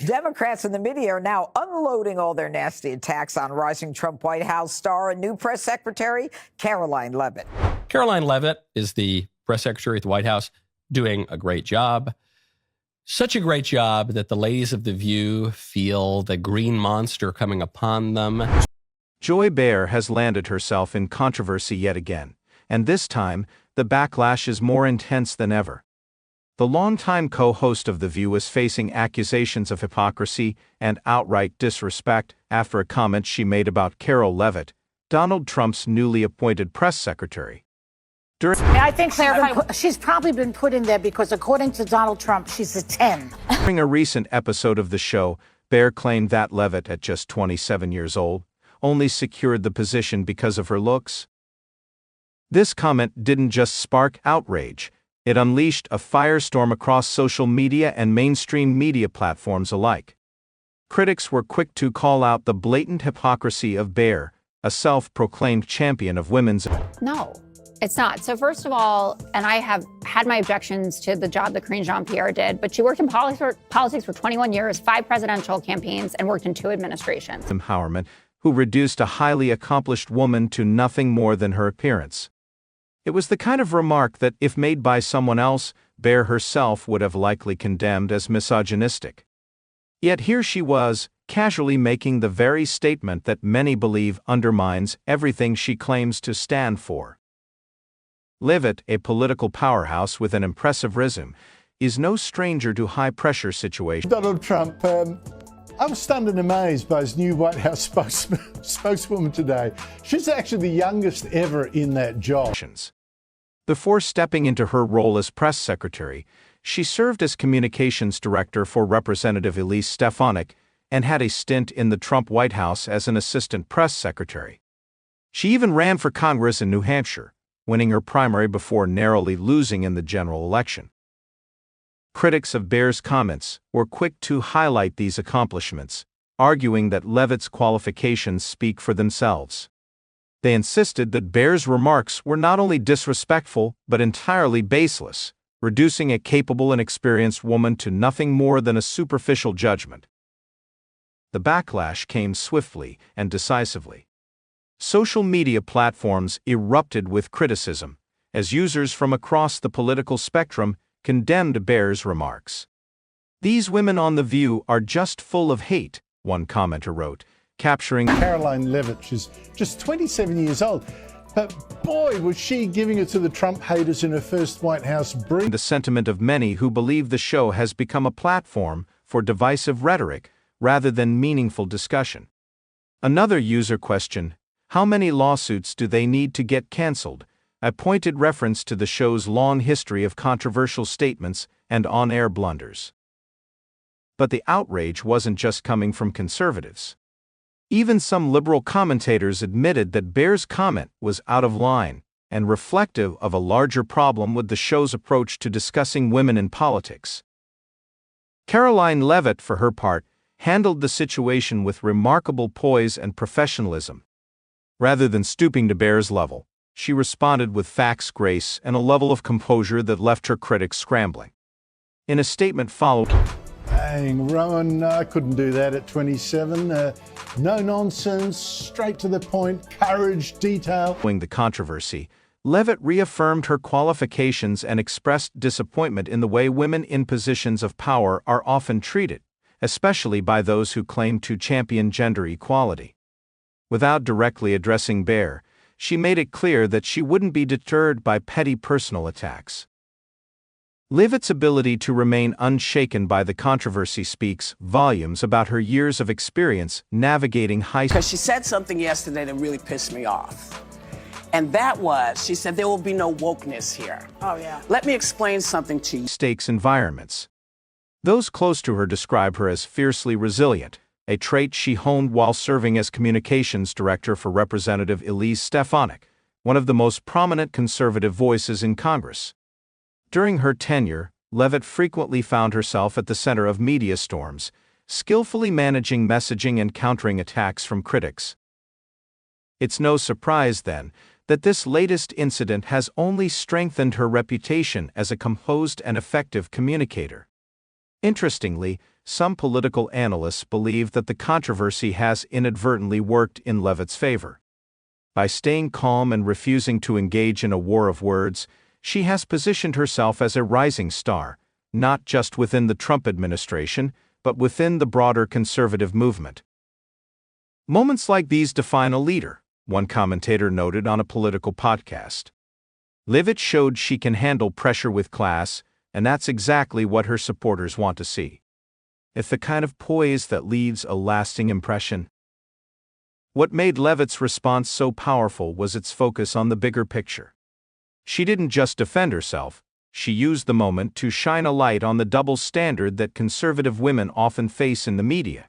Democrats in the media are now unloading all their nasty attacks on rising Trump White House star and new press secretary, Karoline Leavitt. Karoline Leavitt is the press secretary at the White House, doing a great job. Such a great job that the ladies of The View feel the green monster coming upon them. Joy Behar has landed herself in controversy yet again, and this time, the backlash is more intense than ever. The longtime co-host of The View is facing accusations of hypocrisy and outright disrespect after a comment she made about Karoline Leavitt, Donald Trump's newly appointed press secretary. I think she's probably been put in there because, according to Donald Trump, she's a 10. During a recent episode of the show, Behar claimed that Leavitt, at just 27 years old, only secured the position because of her looks. This comment didn't just spark outrage. It unleashed a firestorm across social media and mainstream media platforms alike. Critics were quick to call out the blatant hypocrisy of Behar, a self-proclaimed champion of women's. No, it's not. So first of all, and I have had my objections to the job that Karine Jean-Pierre did, but she worked in politics for 21 years, 5 presidential campaigns, and worked in 2 administrations. Empowerment, who reduced a highly accomplished woman to nothing more than her appearance. It was the kind of remark that, if made by someone else, Behar herself would have likely condemned as misogynistic. Yet here she was, casually making the very statement that many believe undermines everything she claims to stand for. Leavitt, a political powerhouse with an impressive resume, is no stranger to high-pressure situations. Donald Trump, I was stunned and amazed by his new White House spokeswoman today. She's actually the youngest ever in that job. Before stepping into her role as press secretary, she served as communications director for Representative Elise Stefanik and had a stint in the Trump White House as an assistant press secretary. She even ran for Congress in New Hampshire, winning her primary before narrowly losing in the general election. Critics of Behar's comments were quick to highlight these accomplishments, arguing that Leavitt's qualifications speak for themselves. They insisted that Behar's remarks were not only disrespectful but entirely baseless, reducing a capable and experienced woman to nothing more than a superficial judgment. The backlash came swiftly and decisively. Social media platforms erupted with criticism, as users from across the political spectrum condemned Behar's remarks. "These women on The View are just full of hate," one commenter wrote, capturing Karoline Leavitt. She's just 27 years old, but boy, was she giving it to the Trump haters in her first White House brief. The sentiment of many who believe the show has become a platform for divisive rhetoric rather than meaningful discussion. Another user questioned, how many lawsuits do they need to get canceled? A pointed reference to the show's long history of controversial statements and on-air blunders. But the outrage wasn't just coming from conservatives. Even some liberal commentators admitted that Behar's comment was out of line and reflective of a larger problem with the show's approach to discussing women in politics. Karoline Leavitt, for her part, handled the situation with remarkable poise and professionalism. Rather than stooping to Behar's level, she responded with facts, grace, and a level of composure that left her critics scrambling. In a statement following, Dang, Rowan, I couldn't do that at 27. No nonsense, straight to the point, courage, detail. the controversy, Leavitt reaffirmed her qualifications and expressed disappointment in the way women in positions of power are often treated, especially by those who claim to champion gender equality. Without directly addressing Behar, she made it clear that she wouldn't be deterred by petty personal attacks. Leavitt's ability to remain unshaken by the controversy speaks volumes about her years of experience navigating Because she said something yesterday that really pissed me off. And that was, she said, there will be no wokeness here. Oh, yeah. Let me explain something to you. Stakes environments. Those close to her describe her as fiercely resilient, a trait she honed while serving as communications director for Representative Elise Stefanik, one of the most prominent conservative voices in Congress. During her tenure, Leavitt frequently found herself at the center of media storms, skillfully managing messaging and countering attacks from critics. It's no surprise, then, that this latest incident has only strengthened her reputation as a composed and effective communicator. Interestingly, some political analysts believe that the controversy has inadvertently worked in Leavitt's favor. By staying calm and refusing to engage in a war of words, she has positioned herself as a rising star, not just within the Trump administration, but within the broader conservative movement. Moments like these define a leader, one commentator noted on a political podcast. Leavitt showed she can handle pressure with class, and that's exactly what her supporters want to see. It's the kind of poise that leaves a lasting impression. What made Leavitt's response so powerful was its focus on the bigger picture. She didn't just defend herself, she used the moment to shine a light on the double standard that conservative women often face in the media.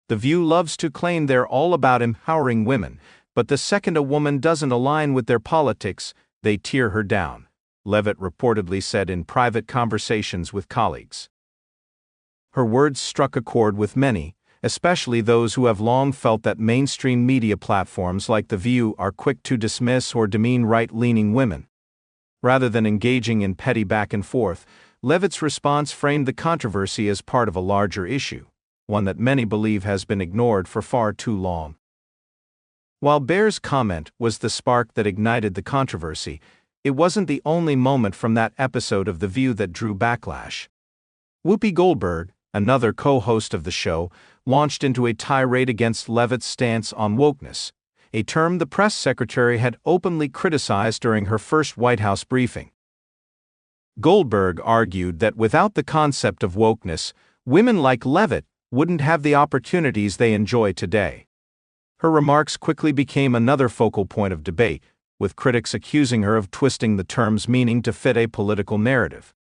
The View loves to claim they're all about empowering women, but the second a woman doesn't align with their politics, they tear her down, Leavitt reportedly said in private conversations with colleagues. Her words struck a chord with many, especially those who have long felt that mainstream media platforms like The View are quick to dismiss or demean right-leaning women. Rather than engaging in petty back and forth, Leavitt's response framed the controversy as part of a larger issue, one that many believe has been ignored for far too long. While Behar's comment was the spark that ignited the controversy, it wasn't the only moment from that episode of The View that drew backlash. Whoopi Goldberg, another co-host of the show, launched into a tirade against Leavitt's stance on wokeness, a term the press secretary had openly criticized during her first White House briefing. Goldberg argued that without the concept of wokeness, women like Leavitt wouldn't have the opportunities they enjoy today. Her remarks quickly became another focal point of debate, with critics accusing her of twisting the term's meaning to fit a political narrative.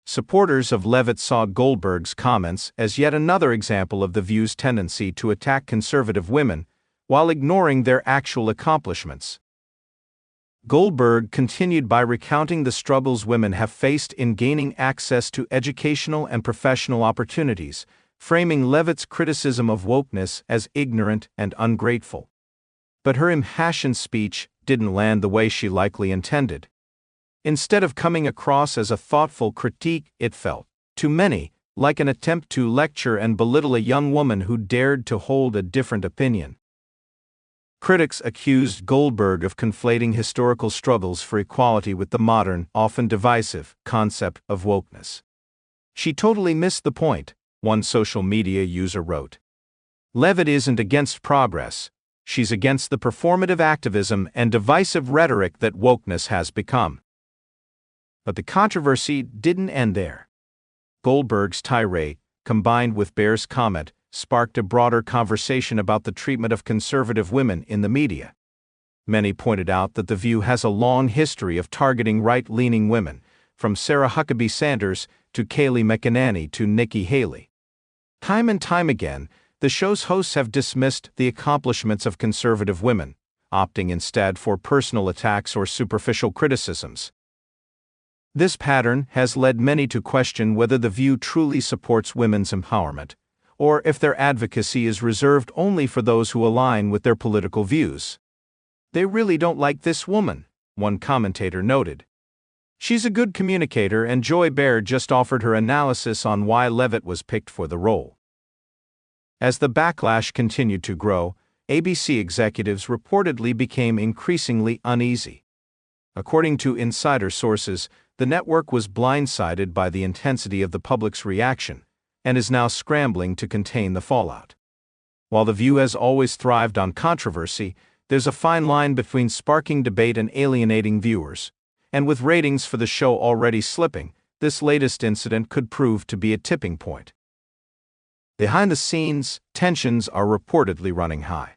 Supporters of Leavitt saw Goldberg's comments as yet another example of The View's tendency to attack conservative women while ignoring their actual accomplishments. Goldberg continued by recounting the struggles women have faced in gaining access to educational and professional opportunities, framing Leavitt's criticism of wokeness as ignorant and ungrateful. But her impassioned speech didn't land the way she likely intended. Instead of coming across as a thoughtful critique, it felt, to many, like an attempt to lecture and belittle a young woman who dared to hold a different opinion. Critics accused Goldberg of conflating historical struggles for equality with the modern, often divisive, concept of wokeness. She totally missed the point, one social media user wrote. Leavitt isn't against progress, she's against the performative activism and divisive rhetoric that wokeness has become. But the controversy didn't end there. Goldberg's tirade, combined with Behar's comment, sparked a broader conversation about the treatment of conservative women in the media. Many pointed out that The View has a long history of targeting right-leaning women, from Sarah Huckabee Sanders to Kayleigh McEnany to Nikki Haley. Time and time again, the show's hosts have dismissed the accomplishments of conservative women, opting instead for personal attacks or superficial criticisms. This pattern has led many to question whether The View truly supports women's empowerment, or if their advocacy is reserved only for those who align with their political views. They really don't like this woman, one commentator noted. She's a good communicator, and Joy Behar just offered her analysis on why Leavitt was picked for the role. As the backlash continued to grow, ABC executives reportedly became increasingly uneasy. According to insider sources, the network was blindsided by the intensity of the public's reaction, and is now scrambling to contain the fallout. While The View has always thrived on controversy, there's a fine line between sparking debate and alienating viewers, and with ratings for the show already slipping, this latest incident could prove to be a tipping point. Behind the scenes, tensions are reportedly running high.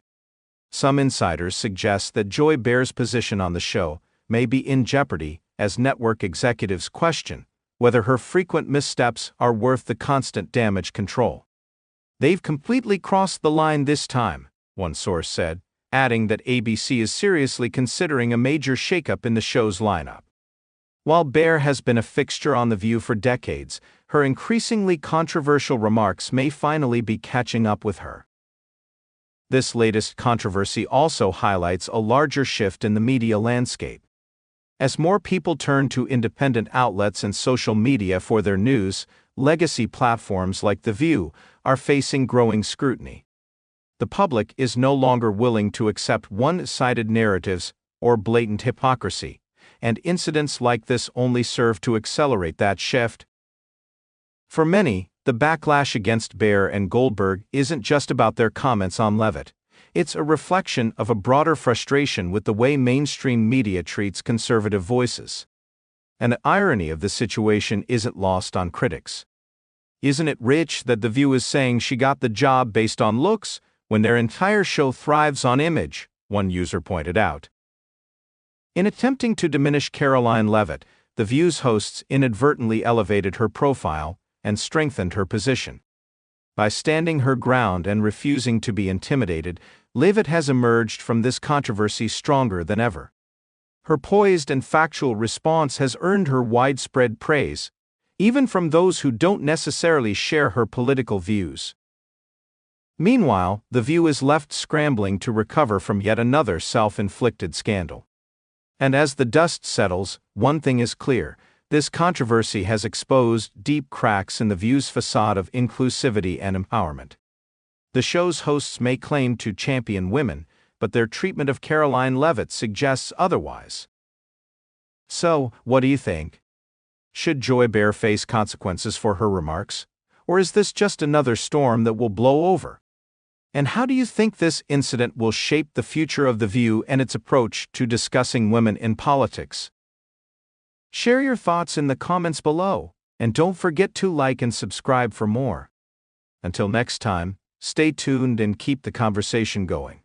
Some insiders suggest that Joy Behar's position on the show may be in jeopardy as network executives question whether her frequent missteps are worth the constant damage control. They've completely crossed the line this time, one source said, adding that ABC is seriously considering a major shakeup in the show's lineup. While Behar has been a fixture on The View for decades, her increasingly controversial remarks may finally be catching up with her. This latest controversy also highlights a larger shift in the media landscape. As more people turn to independent outlets and social media for their news, legacy platforms like The View are facing growing scrutiny. The public is no longer willing to accept one-sided narratives or blatant hypocrisy, and incidents like this only serve to accelerate that shift. For many, the backlash against Behar and Goldberg isn't just about their comments on Leavitt. It's a reflection of a broader frustration with the way mainstream media treats conservative voices. And the irony of the situation isn't lost on critics. Isn't it rich that The View is saying she got the job based on looks when their entire show thrives on image, one user pointed out. In attempting to diminish Karoline Leavitt, The View's hosts inadvertently elevated her profile and strengthened her position. By standing her ground and refusing to be intimidated, Leavitt has emerged from this controversy stronger than ever. Her poised and factual response has earned her widespread praise, even from those who don't necessarily share her political views. Meanwhile, The View is left scrambling to recover from yet another self-inflicted scandal. And as the dust settles, one thing is clear: this controversy has exposed deep cracks in The View's facade of inclusivity and empowerment. The show's hosts may claim to champion women, but their treatment of Karoline Leavitt suggests otherwise. So, what do you think? Should Joy Behar face consequences for her remarks? Or is this just another storm that will blow over? And how do you think this incident will shape the future of The View and its approach to discussing women in politics? Share your thoughts in the comments below, and don't forget to like and subscribe for more. Until next time, stay tuned and keep the conversation going.